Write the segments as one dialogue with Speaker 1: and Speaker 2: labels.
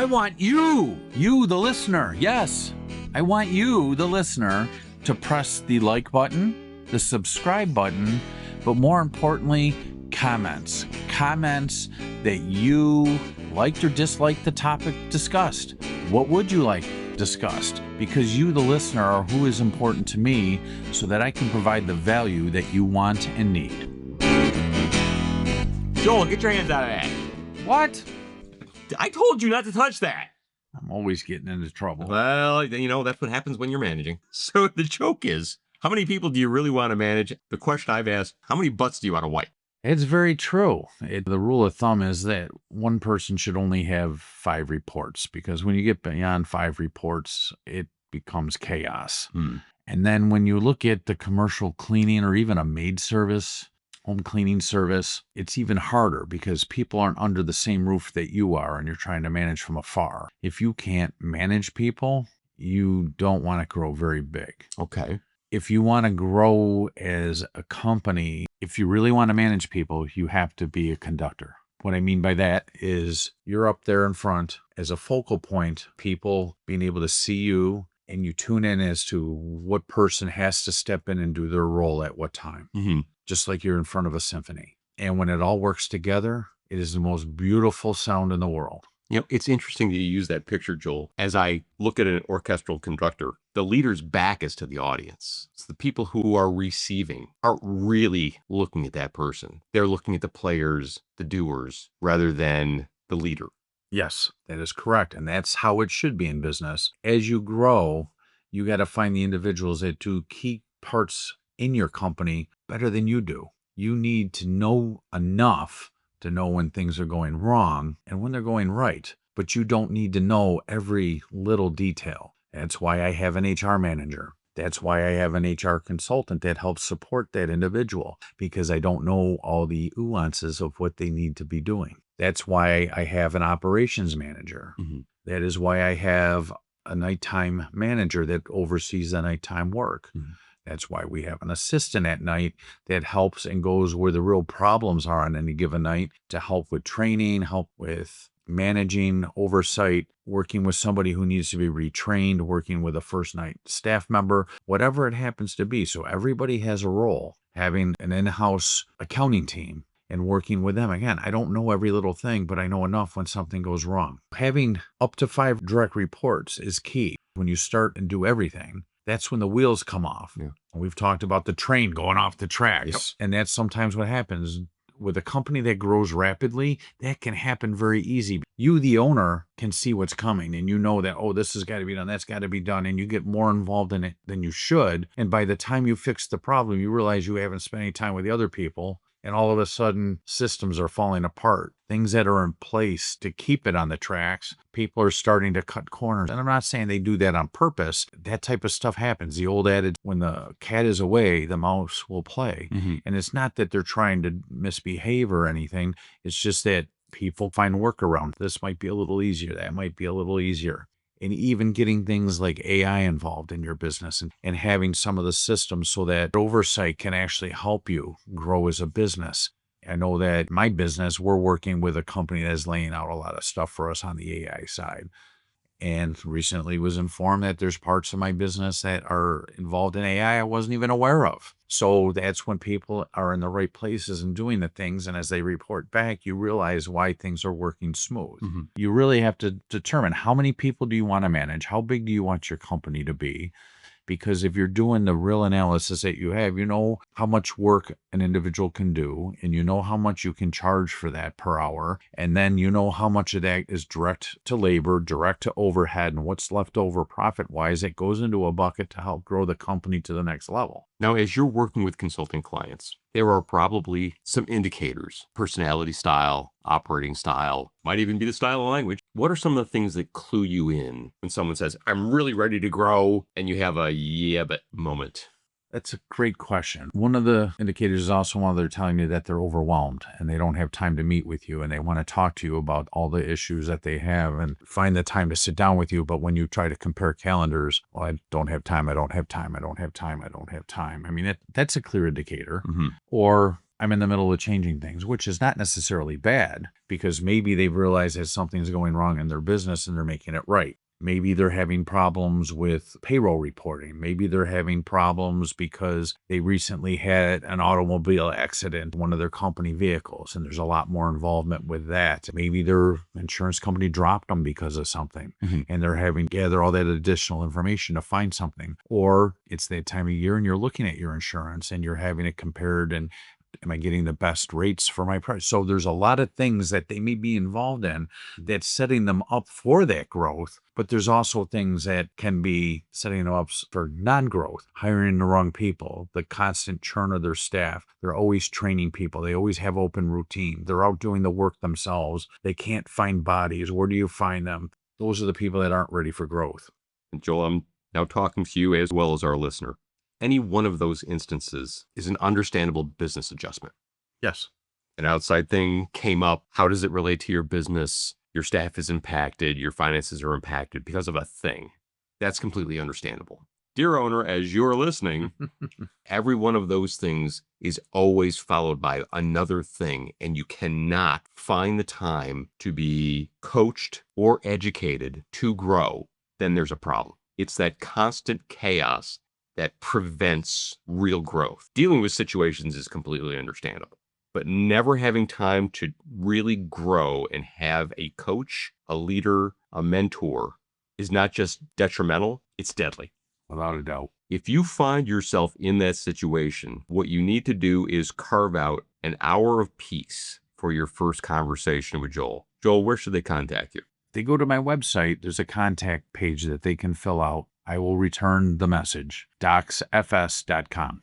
Speaker 1: I want you, the listener. Yes, I want you, the listener, to press the like button, the subscribe button, but more importantly, comments. Comments that you liked or disliked the topic discussed. What would you like discussed? Because you, the listener, are who is important to me so that I can provide the value that you want and need.
Speaker 2: Joel, get your hands out of that.
Speaker 1: What?
Speaker 2: I told you not to touch that.
Speaker 1: I'm always getting into trouble.
Speaker 2: Well, you know, that's what happens when you're managing. So the joke is, how many people do you really want to manage? The question I've asked, how many butts do you want to wipe?
Speaker 1: It's very true. The rule of thumb is that one person should only have 5 reports, because when you get beyond 5 reports, it becomes chaos. And then when you look at the commercial cleaning or even a maid service, home cleaning service, it's even harder because people aren't under the same roof that you are and you're trying to manage from afar. If you can't manage people, you don't want to grow very big.
Speaker 2: Okay.
Speaker 1: If you want to grow as a company, if you really want to manage people, you have to be a conductor. What I mean by that is you're up there in front as a focal point, people being able to see you, and you tune in as to what person has to step in and do their role at what time. Just like you're in front of a symphony. And when it all works together, it is the most beautiful sound in the world.
Speaker 2: You know, it's interesting that you use that picture, Joel. As I look at an orchestral conductor, the leader's back is to the audience. It's the people who are receiving aren't really looking at that person. They're looking at the players, the doers, rather than the leader.
Speaker 1: Yes, that is correct. And that's how it should be in business. As you grow, you got to find the individuals that do key parts in your company better than you do. You need to know enough to know when things are going wrong and when they're going right, but you don't need to know every little detail. That's why I have an HR manager. That's why I have an HR consultant that helps support that individual, because I don't know all the nuances of what they need to be doing. That's why I have an operations manager. That is why I have a nighttime manager that oversees the nighttime work. That's why we have an assistant at night that helps and goes where the real problems are on any given night to help with training, help with managing, oversight, working with somebody who needs to be retrained, working with a first night staff member, whatever it happens to be. So everybody has a role. Having an in-house accounting team and working with them. Again, I don't know every little thing, but I know enough when something goes wrong. Having up to 5 direct reports is key. When you start and do everything, that's when the wheels come off. We've talked about the train going off the tracks. And that's sometimes what happens with a company that grows rapidly. That can happen very easy. You, the owner, can see what's coming, and you know that, oh, this has got to be done, that's got to be done, and you get more involved in it than you should. And by the time you fix the problem, you realize you haven't spent any time with the other people. And all of a sudden, systems are falling apart. Things that are in place to keep it on the tracks, people are starting to cut corners. And I'm not saying they do that on purpose. That type of stuff happens. The old adage, when the cat is away, the mouse will play. And it's not that they're trying to misbehave or anything. It's just that people find workarounds. This might be a little easier. That might be a little easier. And even getting things like AI involved in your business and having some of the systems so that oversight can actually help you grow as a business. I know that my business, we're working with a company that is laying out a lot of stuff for us on the AI side. And recently was informed that there's parts of my business that are involved in AI I wasn't even aware of. So that's when people are in the right places and doing the things. And as they report back, you realize why things are working smooth. You really have to determine how many people do you want to manage? How big do you want your company to be? Because if you're doing the real analysis that you have, you know how much work an individual can do, and you know how much you can charge for that per hour. And then you know how much of that is direct to labor, direct to overhead, and what's left over profit-wise that goes into a bucket to help grow the company to the next level.
Speaker 2: Now, as you're working with consulting clients, there are probably some indicators: personality style, operating style, might even be the style of language. What are some of the things that clue you in when someone says, I'm really ready to grow, and you have a yeah, but moment?
Speaker 1: That's a great question. One of the indicators is also when they're telling you that they're overwhelmed and they don't have time to meet with you and they want to talk to you about all the issues that they have and find the time to sit down with you. But when you try to compare calendars, well, I don't have time, I don't have time, I don't have time, I don't have time. I mean, that's a clear indicator. Or I'm in the middle of changing things, which is not necessarily bad because maybe they've realized that something's going wrong in their business and they're making it right. Maybe they're having problems with payroll reporting. Maybe they're having problems because they recently had an automobile accident, one of their company vehicles, and there's a lot more involvement with that. Maybe their insurance company dropped them because of something, and they're having to gather all that additional information to find something. Or it's that time of year and you're looking at your insurance and you're having it compared and am I getting the best rates for my price? So there's a lot of things that they may be involved in that's setting them up for that growth. But there's also things that can be setting them up for non-growth, hiring the wrong people, the constant churn of their staff. They're always training people. They always have open routine. They're out doing the work themselves. They can't find bodies. Where do you find them? Those are the people that aren't ready for growth.
Speaker 2: And Joel, I'm now talking to you as well as our listener. Any one of those instances is an understandable business adjustment.
Speaker 1: Yes.
Speaker 2: An outside thing came up. How does it relate to your business? Your staff is impacted. Your finances are impacted because of a thing. That's completely understandable. Dear owner, as you're listening, every one of those things is always followed by another thing, and you cannot find the time to be coached or educated to grow, then there's a problem. It's that constant chaos that prevents real growth. Dealing with situations is completely understandable, but never having time to really grow and have a coach, a leader, a mentor is not just detrimental, it's deadly.
Speaker 1: Without a doubt.
Speaker 2: If you find yourself in that situation, what you need to do is carve out an hour of peace for your first conversation with Joel. Joel, where should they contact you?
Speaker 1: They go to my website. There's a contact page that they can fill out. I will return the message, docsfs.com.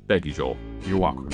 Speaker 2: Thank you, Joel.
Speaker 1: You're welcome.